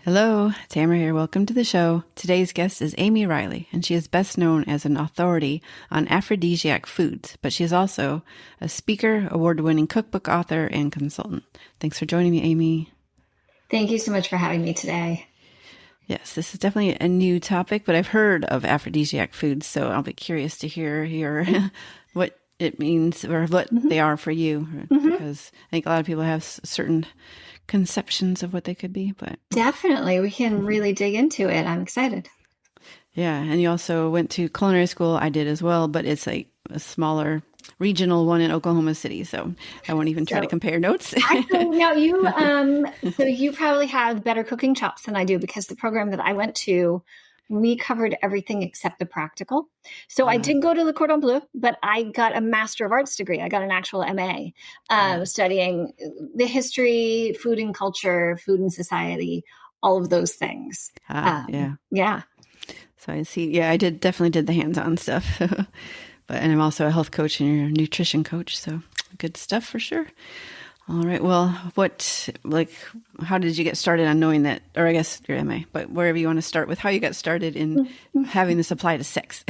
Hello, Tamara here. Welcome to the show. Today's guest is Amy Reily, and she is best known as an authority on aphrodisiac foods, but she is also a speaker, award-winning cookbook author, and consultant. Thanks for joining me, Amy. Thank you so much for having me today. Yes, this is definitely a new topic, but I've heard of aphrodisiac foods, so I'll be curious to hear your what it means or what they are for you, because I think a lot of people have certain conceptions of what they could be, but Definitely, we can really dig into it. I'm excited. yeah. And you also went to culinary school. I did as well, but it's like a smaller regional one in Oklahoma City. So I won't even try to compare notes. Now so you probably have better cooking chops than I do because the program that I went to, we covered everything except the practical. So I did go to the Cordon Bleu, but I got a Master of Arts degree. I got an actual MA studying the history, food and culture, food and society, all of those things. Yeah. So I see. Yeah, I definitely did the hands-on stuff. And I'm also a health coach and a nutrition coach. So good stuff for sure. All right. Well, how did you get started on knowing that, or I guess your MA, but wherever you want to start with how you got started in having this apply to sex?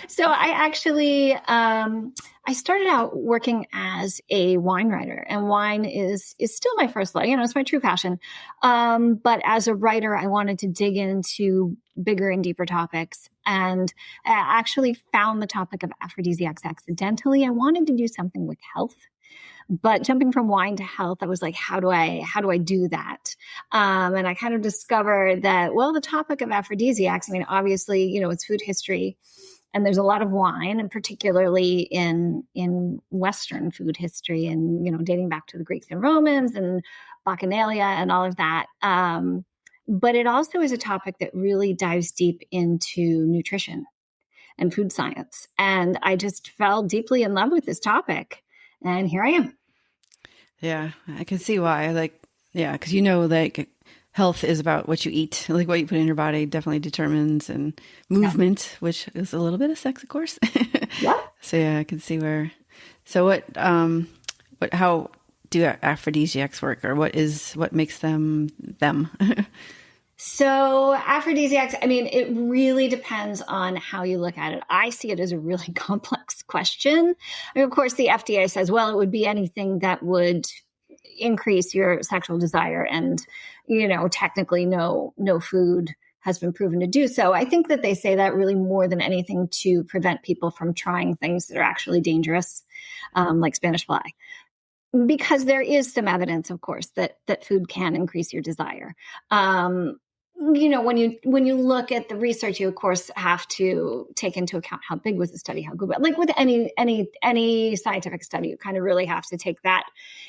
So I actually, I started out working as a wine writer, and wine is still my first love. It's my true passion. But as a writer, I wanted to dig into bigger and deeper topics, and I actually found the topic of aphrodisiacs accidentally. I wanted to do something with health. But jumping from wine to health, I was like, how do I do that? And I kind of discovered that, well, the topic of aphrodisiacs, obviously, it's food history, and there's a lot of wine, and particularly in Western food history, and, dating back to the Greeks and Romans and Bacchanalia and all of that. But it also is a topic that really dives deep into nutrition and food science. And I just fell deeply in love with this topic. And here I am. Yeah, I can see why. Because health is about what you eat. Like what you put in your body definitely determines, and movement, which is a little bit of sex, of course. Yeah. So yeah, I can see where. So how do aphrodisiacs work, or what makes them them? So aphrodisiacs, it really depends on how you look at it. I see it as a really complex question. Of course, the FDA says, well, it would be anything that would increase your sexual desire. And, technically no food has been proven to do so. I think that they say that really more than anything to prevent people from trying things that are actually dangerous, like Spanish fly. Because there is some evidence, of course, that food can increase your desire. When you look at the research, you of course have to take into account how big was the study, how good. Like with any scientific study, you kind of really have to take that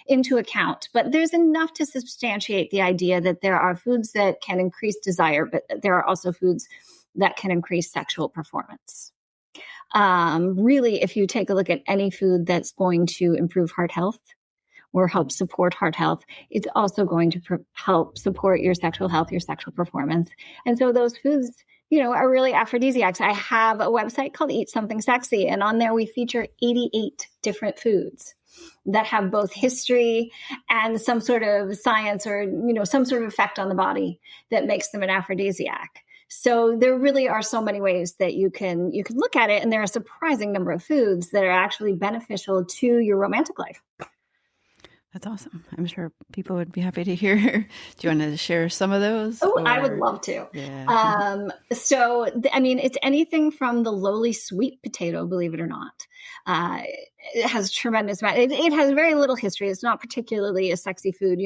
into account. But there's enough to substantiate the idea that there are foods that can increase desire, but there are also foods that can increase sexual performance. Really, if you take a look at any food that's going to improve heart health or help support heart health, it's also going to help support your sexual health, your sexual performance. And so those foods, are really aphrodisiacs. I have a website called Eat Something Sexy, and on there we feature 88 different foods that have both history and some sort of science or, some sort of effect on the body that makes them an aphrodisiac. So there really are so many ways that you can look at it, and there are a surprising number of foods that are actually beneficial to your romantic life. That's awesome. I'm sure people would be happy to hear. Do you want to share some of those? Oh, I would love to. Yeah. It's anything from the lowly sweet potato, believe it or not. It has tremendous amount. It has very little history. It's not particularly a sexy food,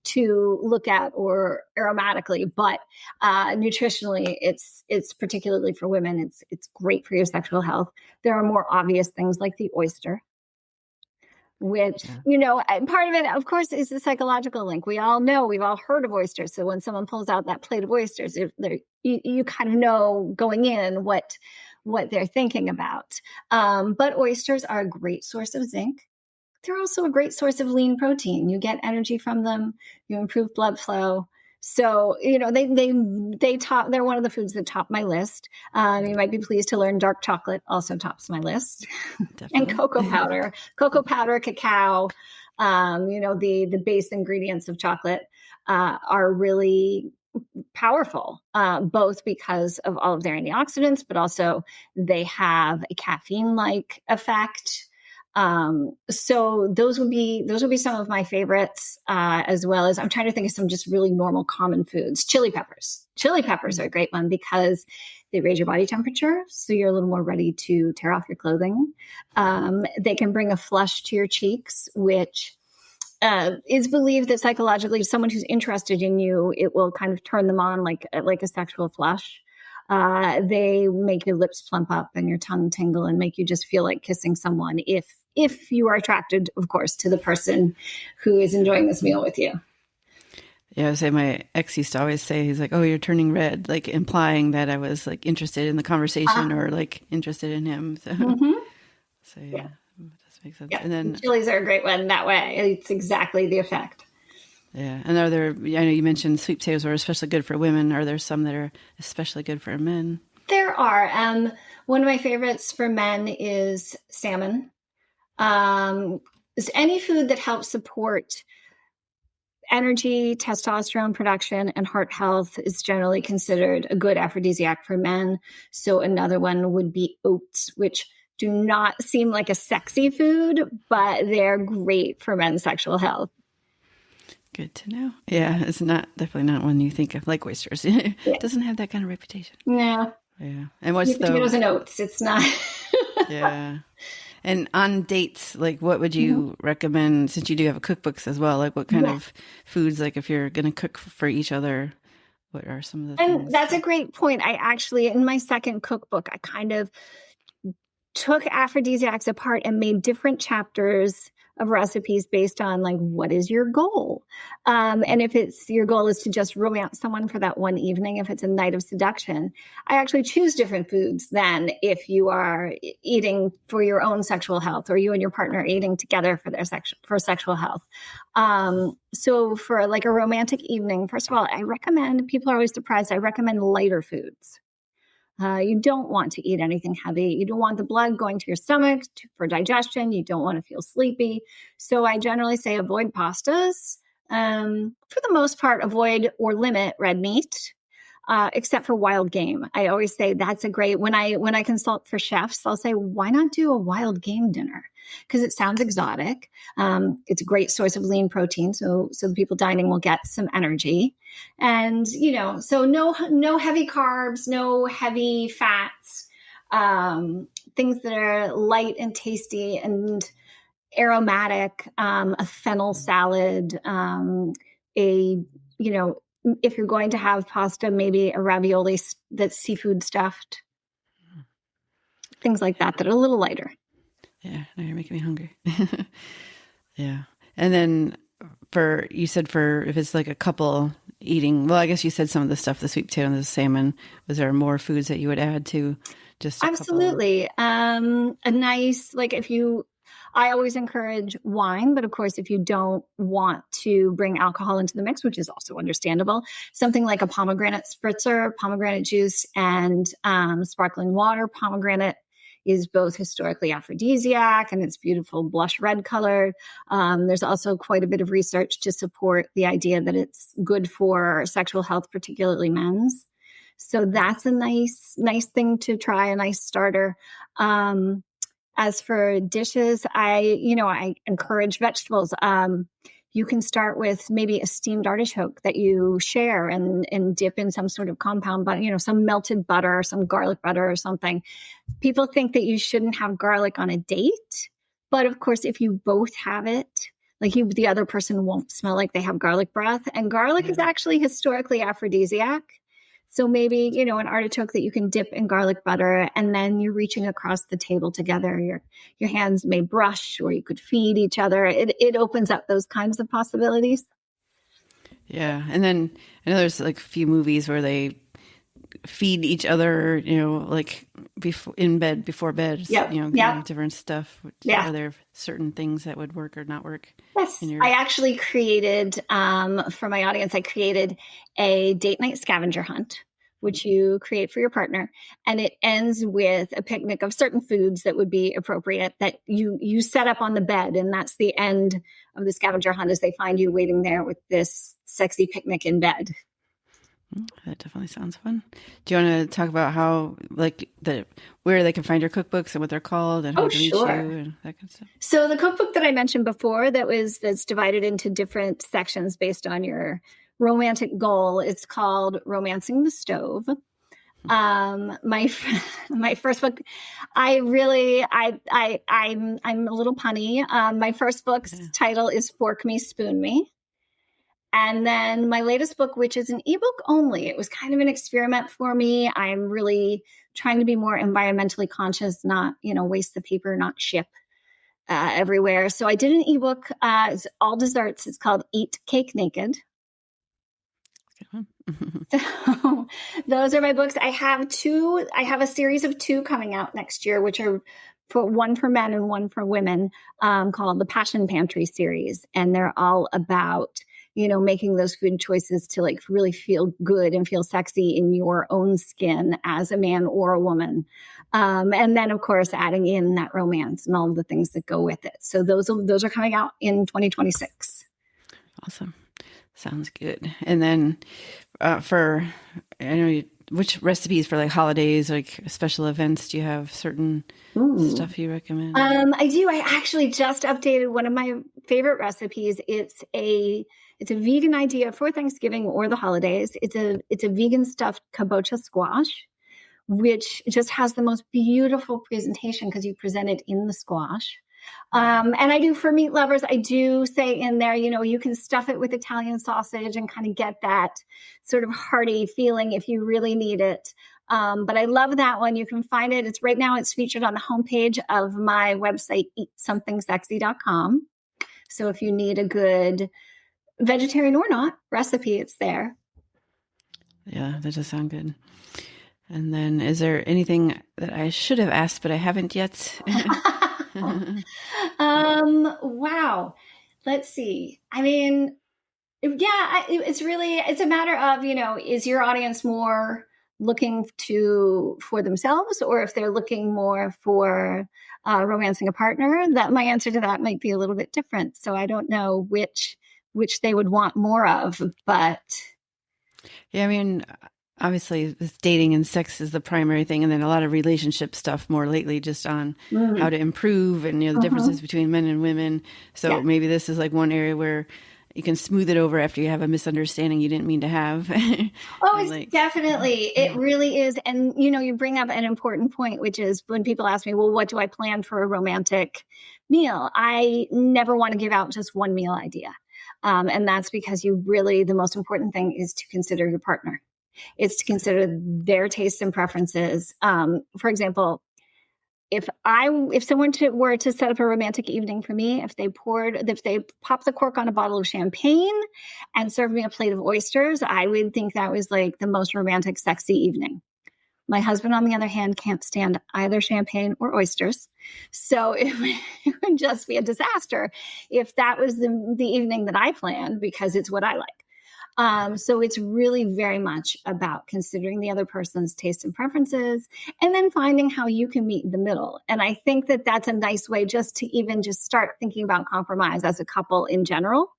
to look at or aromatically, but nutritionally, it's particularly for women. It's great for your sexual health. There are more obvious things like the oyster, which, part of it, of course, is the psychological link. We all know, we've all heard of oysters. So when someone pulls out that plate of oysters, you kind of know going in what they're thinking about. But oysters are a great source of zinc. They're also a great source of lean protein. You get energy from them. You improve blood flow. So, they're one of the foods that top my list. You might be pleased to learn dark chocolate also tops my list. And cocoa powder, cacao, the base ingredients of chocolate. are really powerful, both because of all of their antioxidants, but also they have a caffeine-like effect. So those would be some of my favorites, as well as I'm trying to think of some just really normal common foods. Chili peppers. Chili peppers are a great one because they raise your body temperature, so you're a little more ready to tear off your clothing. They can bring a flush to your cheeks, which is believed that psychologically, someone who's interested in you, it will kind of turn them on like a sexual flush. They make your lips plump up and your tongue tingle and make you just feel like kissing someone if you are attracted, of course, to the person who is enjoying this meal with you. Yeah, I would say my ex used to always say, he's like, "Oh, you're turning red," like implying that I was like interested in the conversation or like interested in him. So, so yeah, that makes sense. Yeah. And then chilies are a great one that way. It's exactly the effect. Yeah. And are there, I know you mentioned sweet potatoes are especially good for women. Are there some that are especially good for men? There are. One of my favorites for men is salmon. Is any food that helps support energy, testosterone production, and heart health is generally considered a good aphrodisiac for men. So another one would be oats, which do not seem like a sexy food, but they're great for men's sexual health. Good to know. Yeah, it's definitely not one you think of, like oysters. It doesn't have that kind of reputation. No. Yeah. And what's the potatoes and oats? It's not. Yeah. And on dates, like what would you recommend, since you do have a cookbooks as well, like what kind of foods, like if you're going to cook for each other, what are some of the things? And that's a great point. I actually, in my second cookbook, I kind of took aphrodisiacs apart and made different chapters of recipes based on like, what is your goal? And if your goal is to just romance someone for that one evening, if it's a night of seduction, I actually choose different foods than if you are eating for your own sexual health or you and your partner are eating together for sexual health. So for like a romantic evening, first of all, people are always surprised, I recommend lighter foods. You don't want to eat anything heavy. You don't want the blood going to your stomach for digestion. You don't want to feel sleepy. So I generally say avoid pastas. For the most part, avoid or limit red meat, except for wild game. I always say that's a great, when I consult for chefs, I'll say, why not do a wild game dinner? Because it sounds exotic. It's a great source of lean protein. So the people dining will get some energy. And, so no heavy carbs, no heavy fats, things that are light and tasty and aromatic, a fennel salad, if you're going to have pasta, maybe a ravioli that's seafood stuffed, things like that are a little lighter. Yeah, now you're making me hungry. Yeah. And then you said if it's like a couple eating, well, I guess you said some of the stuff, the sweet potato and the salmon, was there more foods that you would add to just Absolutely. A nice, like I always encourage wine, but of course, if you don't want to bring alcohol into the mix, which is also understandable, something like a pomegranate spritzer, pomegranate juice, and sparkling water. Pomegranate is both historically aphrodisiac and it's beautiful blush red colored. There's also quite a bit of research to support the idea that it's good for sexual health, particularly men's. So that's a nice thing to try, a nice starter. As for dishes, I encourage vegetables. You can start with maybe a steamed artichoke that you share and dip in some sort of compound butter, some melted butter, some garlic butter or something. People think that you shouldn't have garlic on a date, but of course, if you both have it, the other person won't smell like they have garlic breath. And garlic is actually historically aphrodisiac. So maybe, an artichoke that you can dip in garlic butter, and then you're reaching across the table together. Your hands may brush, or you could feed each other. It opens up those kinds of possibilities. Yeah. And then I know there's like a few movies where they feed each other, like before bed, different stuff. Yeah. Are there certain things that would work or not work? Yes. I actually created, for my audience, I created a date night scavenger hunt, which you create for your partner. And it ends with a picnic of certain foods that would be appropriate that you set up on the bed. And that's the end of the scavenger hunt, as they find you waiting there with this sexy picnic in bed. That definitely sounds fun. Do you want to talk about how, like, where they can find your cookbooks and what they're called and how to reach you and that kind of stuff? So the cookbook that I mentioned before, that's divided into different sections based on your romantic goal, it's called Romancing the Stove. My first book, I'm a little punny. My first book's title is Fork Me, Spoon Me. And then my latest book, which is an ebook only, it was kind of an experiment for me. I'm really trying to be more environmentally conscious, not, waste the paper, not ship everywhere. So I did an ebook, it's all desserts. It's called Eat Cake Naked. So those are my books. I have a series of 2 coming out next year, which are one for men and one for women, called the Passion Pantry series. And they're all about, making those food choices to like really feel good and feel sexy in your own skin as a man or a woman. And then of course, adding in that romance and all of the things that go with it. So those are coming out in 2026. Awesome. Sounds good. And then which recipes for like holidays, like special events, do you have certain stuff you recommend? I do. I actually just updated one of my favorite recipes. It's a vegan idea for Thanksgiving or the holidays. It's a vegan stuffed kabocha squash, which just has the most beautiful presentation because you present it in the squash. And I do, for meat lovers, I do say in there, you can stuff it with Italian sausage and kind of get that sort of hearty feeling if you really need it. But I love that one. You can find it. Right now it's featured on the homepage of my website, eatsomethingsexy.com. So if you need a good vegetarian or not recipe, it's there. Yeah, that does sound good. And then is there anything that I should have asked, but I haven't yet? Wow. Let's see. I mean, yeah, it's a matter of, is your audience more looking for themselves, or if they're looking more for romancing a partner? That my answer to that might be a little bit different. So I don't know which they would want more of, but yeah, I mean, obviously this dating and sex is the primary thing, and then a lot of relationship stuff more lately, just on how to improve and the differences between men and women. So maybe this is like one area where you can smooth it over after you have a misunderstanding you didn't mean to have. It's definitely, it really is. And, you bring up an important point, which is when people ask me, well, what do I plan for a romantic meal? I never want to give out just one meal idea. And that's because the most important thing is to consider your partner. It's to consider their tastes and preferences. For example, if someone were to set up a romantic evening for me, if they popped the cork on a bottle of champagne and served me a plate of oysters, I would think that was like the most romantic, sexy evening. My husband, on the other hand, can't stand either champagne or oysters. So it would just be a disaster if that was the evening that I planned, because it's what I like. So it's really very much about considering the other person's tastes and preferences, and then finding how you can meet in the middle. And I think that that's a nice way just to even just start thinking about compromise as a couple in general,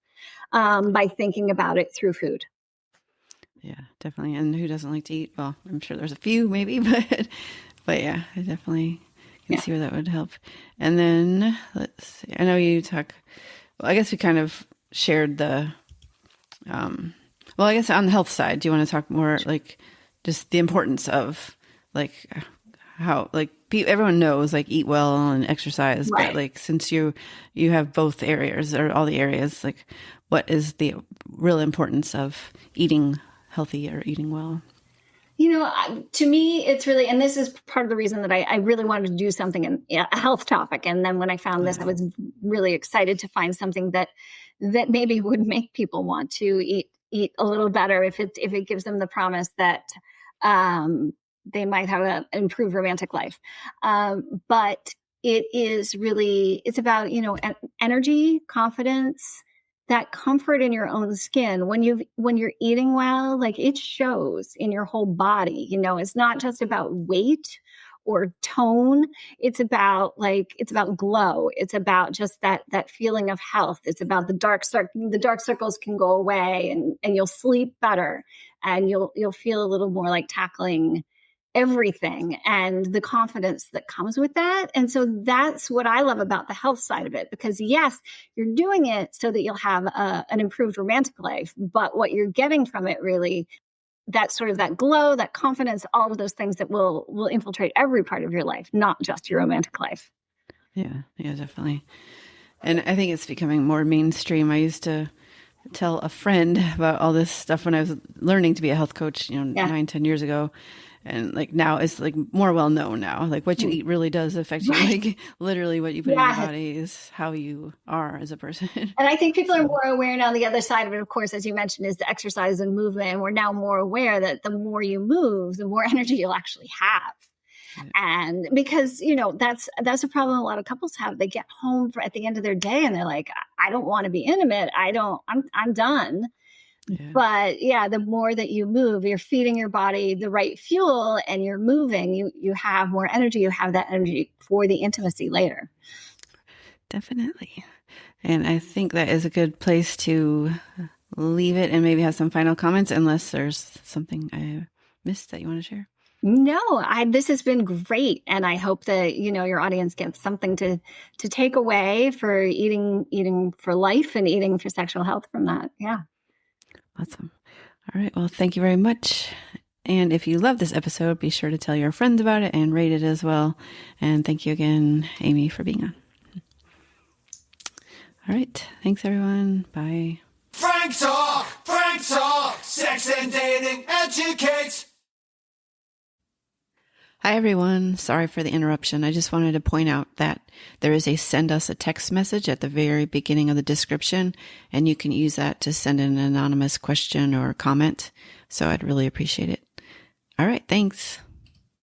by thinking about it through food. Yeah, definitely. And who doesn't like to eat? Well, I'm sure there's a few maybe, but yeah, I definitely can see where that would help. And then let's see. I know you I guess we kind of shared well, I guess on the health side, do you want to talk more like just the importance of like how, like, everyone knows like eat well and exercise, right? But like, since you have both areas or all the areas, like what is the real importance of eating healthy or eating well? To me, it's really, and this is part of the reason that I really wanted to do something in a health topic. And then when I found this, I was really excited to find something that maybe would make people want to eat a little better if it gives them the promise that they might have an improved romantic life. But it's about, energy, confidence, that comfort in your own skin. When you're eating well, like, it shows in your whole body. It's not just about weight or tone. It's about glow. It's about just that feeling of health. It's about the dark circles can go away, and you'll sleep better, and you'll feel a little more like tackling everything, and the confidence that comes with that. And so that's what I love about the health side of it, because yes, you're doing it so that you'll have an improved romantic life, but what you're getting from it really, that sort of that glow, that confidence, all of those things that will infiltrate every part of your life, not just your romantic life. Yeah, definitely. And I think it's becoming more mainstream. I used to tell a friend about all this stuff when I was learning to be a health coach, 9-10 years ago. And like now it's like more well known now. Like what you eat really does affect you. Like literally what you put in your body is how you are as a person. And I think people are more aware now. The other side of it, of course, as you mentioned, is the exercise and movement. And we're now more aware that the more you move, the more energy you'll actually have. Yeah. And because, that's a problem a lot of couples have. They get home at the end of their day and they're like, I don't want to be intimate. I'm done. Yeah. But the more that you move, you're feeding your body the right fuel and you're moving, you have more energy. You have that energy for the intimacy later. Definitely. And I think that is a good place to leave it and maybe have some final comments, unless there's something I missed that you want to share. No, this has been great. And I hope that, your audience gets something to take away for eating for life and eating for sexual health from that. Yeah. Awesome. All right. Well, thank you very much. And if you love this episode, be sure to tell your friends about it and rate it as well. And thank you again, Amy, for being on. All right. Thanks, everyone. Bye. Frank Talk, sex and dating educates. Hi, everyone. Sorry for the interruption. I just wanted to point out that there is a send us a text message at the very beginning of the description, and you can use that to send an anonymous question or comment. So I'd really appreciate it. All right. Thanks.